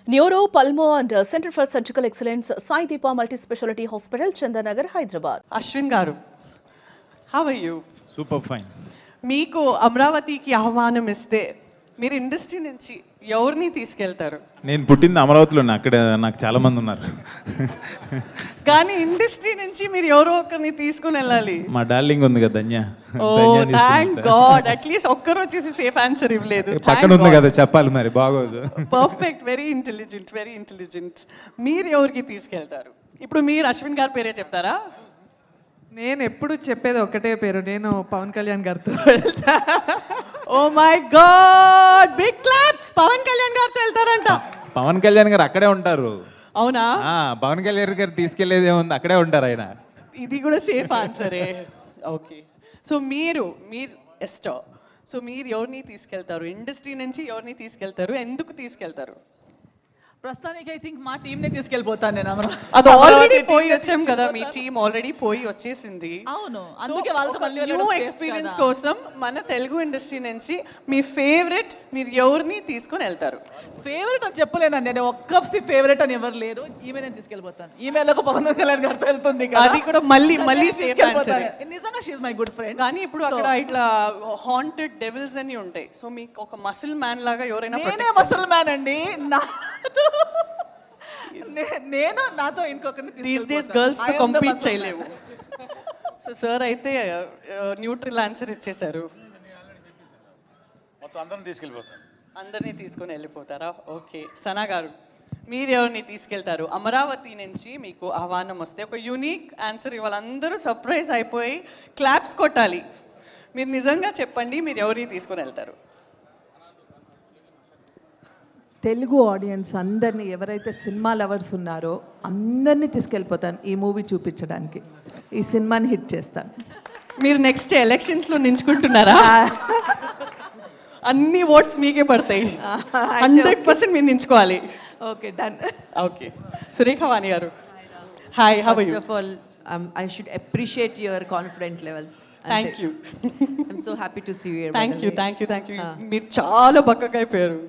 Neuro, Pulmo and Center for Surgical Excellence, Sai Deepa Multi-Speciality Hospital, Chandanagar, Hyderabad. Ashwin garu, how are you? Super fine. మీకు అమరావతికి ఆహ్వానం ఇస్తే మీరు industry నుంచి ఎవరిని తీసుకెళ్తారు? నేను పుట్టింది అమరావతిలో, అక్కడ నాకు చాలా మంది ఉన్నారు. కానీ ఇండస్ట్రీ నుంచి మీరు ఎవరో ఒకరిని తీసుకుని వెళ్ళాలి. మా డార్లింగ్ ఉంది కదా ధన్య. ఓ థ్యాంక్ గాడ్, అట్లీస్ట్ ఒక్కరు వచ్చేసి సేఫ్ ఆన్సర్ ఇవ్వలేదు. పక్కన ఉంది కదా, చెప్పాలి మరి, బాగోదు. Perfect, very intelligent, very intelligent. మీరు ఎవరికి తీసుకెళ్తారు? ఇప్పుడు మీరు అశ్విన్ గారి పేరే చెప్తారా? నేను ఎప్పుడు చెప్పేది ఒకటే పేరు, నేను పవన్ కళ్యాణ్ గారితో. Oh my God, big claps! Pawan Kalyan గారితో వెళ్తారంట. పవన్ కళ్యాణ్ గారు అక్కడే ఉంటారు. అవునా? పవన్ కళ్యాణ్ గారు తీసుకెళ్లేది ఏముంది, అక్కడే ఉంటారు ఆయన. ఇది కూడా సేఫ్ ఆన్సరే. ఓకే, సో మీరు ఎస్టో, సో మీరు ఎవరిని తీసుకెళ్తారు? ఇండస్ట్రీ నుంచి ఎవరిని తీసుకెళ్తారు? ఎందుకు తీసుకెళ్తారు? ప్రస్తుతానికి ఐ థింక్ మా టీంనే తీసుకెళ్ళిపోతాను నేను. అది ఆల్రెడీ పోయి వచ్చాం కదా, మీ టీం ఆల్రెడీ పోయి వచ్చేసింది. అవును, అందుకే వాళ్ళతో మళ్ళీ న్యూ వెళ్ళడం safe ఎక్స్పీరియన్స్ కదా. కోసం మన తెలుగు ఇండస్ట్రీ నుంచి మీ ఫేవరెట్ మీరు ఎవరిని తీసుకొని వెళ్తారు? ఫేవరెట్ అని చెప్పలేను, నేను ఒక్క ఫేవరెట్ అని ఎవరు లేరు. ఈమె నేను తీసుకెళ్ళిపోతాను. ఈమెలో పవన్ కళ్యాణ్ గారితో వెళ్తుంది కదా. అది కూడా మళ్ళీ సేఫ్ ఆన్సర్. నిజంగా షీఈ్ మై గుడ్ ఫ్రెండ్. కానీ ఇప్పుడు అక్కడ ఇట్లా హాంటెడ్ డెవిల్స్ అని ఉంటాయి. సో మీకు ఒక మసిల్ మ్యాన్ లాగా ఎవరైనా నేనే మసల్ మ్యాన్ అండి. నేను నాతో ఇంకొకరిని దీస్ డేస్ గర్ల్స్ తో కంపీట్ చేయలేవు. సో సార్ అయితే న్యూట్రల్ ఆన్సర్ ఇచ్చేశారు. మొత్తం అందరం తీసుకెళ్ళిపోతాం. అందరినీ తీసుకొని వెళ్ళిపోతారా? ఓకే, సనా గారు, మీరు ఎవరిని తీసుకెళ్తారు? అమరావతి నుంచి మీకు ఆహ్వానం వస్తే ఒక యూనిక్ ఆన్సర్ ఇవ్వాలి, అందరూ సర్ప్రైజ్ అయిపోయి క్లాప్స్ కొట్టాలి. మీరు నిజంగా చెప్పండి, మీరు ఎవరిని తీసుకొని వెళ్తారు? తెలుగు ఆడియన్స్ అందరినీ, ఎవరైతే సినిమా లవర్స్ ఉన్నారో అందరినీ తీసుకెళ్ళిపోతాను ఈ మూవీ చూపించడానికి. ఈ సినిమాని హిట్ చేస్తాను. మీరు నెక్స్ట్ ఎలక్షన్స్లో నించుకుంటున్నారా? అన్ని ఓట్స్ మీకే పడతాయి. 100% మీరు నించుకోవాలి. Okay, done. Okay, Surekha Vani గారు, hi, how are you? First of all, I should appreciate your confidence levels. Thank you. I'm so happy to see you here. Thank you, thank you, thank you. మీరు చాలా బక్కగా అయిపోయారు.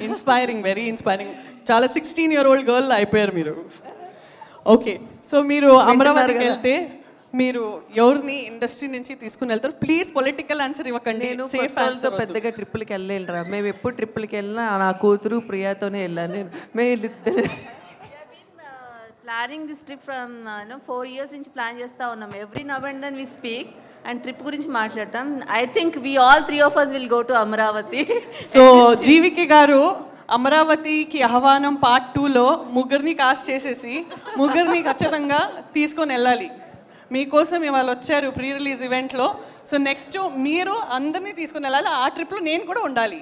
Inspiring, very inspiring. చాలా 16-year-old girl అయిపోయారు మీరు. Okay, so మీరు అమరావతికి వెళ్తే మీరు ఎవరిని ఇండస్ట్రీ నుంచి తీసుకుని వెళ్తారు? ప్లీజ్ పొలిటికల్ ఆన్సర్ ఇవ్వకండి. నేను సేఫ్ కొత్తలతో పెద్దగా ట్రిప్పులకి వెళ్ళలేనురా. మేము ఎప్పుడు ట్రిప్పులకి వెళ్ళినా నా కూతురు ప్రియాతోనే వెళ్ళాను నేను. మేమిద్దరు planning this trip from 4 years నుంచి ప్లాన్ చేస్తూ ఉన్నాం. Every now and then we speak and trip గురించి మాట్లాడతాం. I think we all 3 of us will go to Amaravati. So GVK గారు అమరావతికి ఆహ్వానం పార్ట్ 2లో ముగ్గురిని కాస్ట్ చేసేసి ముగ్గురిని ఖచ్చితంగా తీసుకొని వెళ్ళాలి. మీకోసం ఇవాళ వచ్చారు ప్రీ రిలీజ్ ఈవెంట్లో. సో నెక్స్ట్ మీరు అందరినీ తీసుకొని వెళ్ళాలి. ఆ ట్రిప్లో నేను కూడా ఉండాలి.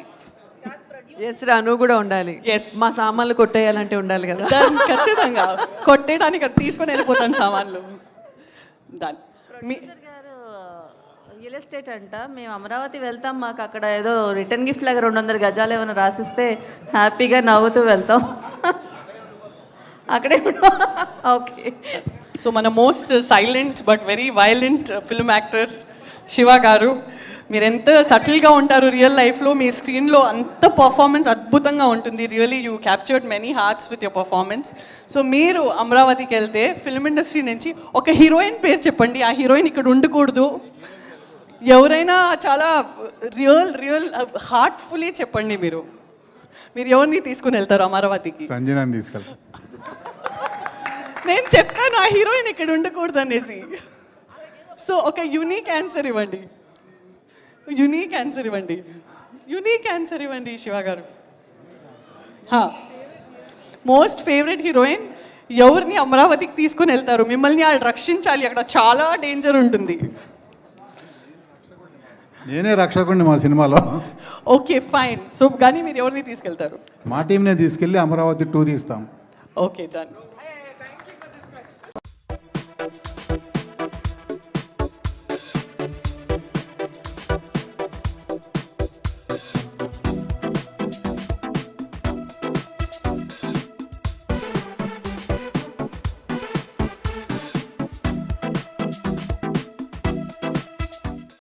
ఎస్ రా, నువ్వు కూడా ఉండాలి. Yes. మా సామాన్లు కొట్టేయాలంటే ఉండాలి కదా. ఖచ్చితంగా కొట్టేయడానికి తీసుకొని వెళ్ళిపోతాను సామాన్లు. డన్. ప్రొడ్యూసర్ గారు రియల్ ఎస్టేట్ అంట, మేము అమరావతి వెళ్తాం, మాకు అక్కడ ఏదో రిటర్న్ గిఫ్ట్ లాగా 200 గజాలు ఏమైనా రాసిస్తే హ్యాపీగా నవ్వుతూ వెళ్తాం. అక్కడే ఓకే. సో మన most silent but very violent film actor Shiva గారు, మీరు ఎంత సటిల్గా ఉంటారు రియల్ లైఫ్లో, మీ స్క్రీన్లో అంత పర్ఫార్మెన్స్ అద్భుతంగా ఉంటుంది. Really you captured many hearts with your performance. So మీరు అమరావతికి వెళ్తే ఫిల్మ్ ఇండస్ట్రీ నుంచి ఒక హీరోయిన్ పేరు చెప్పండి. ఆ హీరోయిన్ ఇక్కడ ఉండకూడదు. ఎవరైనా చాలా రియల్ హార్ట్ఫుల్లీ చెప్పండి. మీరు ఎవరిని తీసుకుని వెళ్తారు అమరావతికి? సంజనాన్ని తీసుకెళ్తాం. నేను చెప్పాను ఆ హీరోయిన్ ఇక్కడ ఉండకూడదు అనేసి. సో ఒక యూనిక్ ఆన్సర్ ఇవ్వండి. యూనిక్ ఆన్సర్ ఇవ్వండి శివ గారు. మోస్ట్ ఫేవరెట్ హీరోయిన్ ఎవరిని అమరావతికి తీసుకుని వెళ్తారు? మిమ్మల్ని వాళ్ళు రక్షించాలి, అక్కడ చాలా డేంజర్ ఉంటుంది. నేనే రక్షకుడిని మా సినిమాలో. Okay, fine. సో కానీ మీరు ఎవరిని తీసుకెళ్తారు? మా టీంనే తీసుకెళ్ళి అమరావతి 2 తీస్తాం. Okay, done.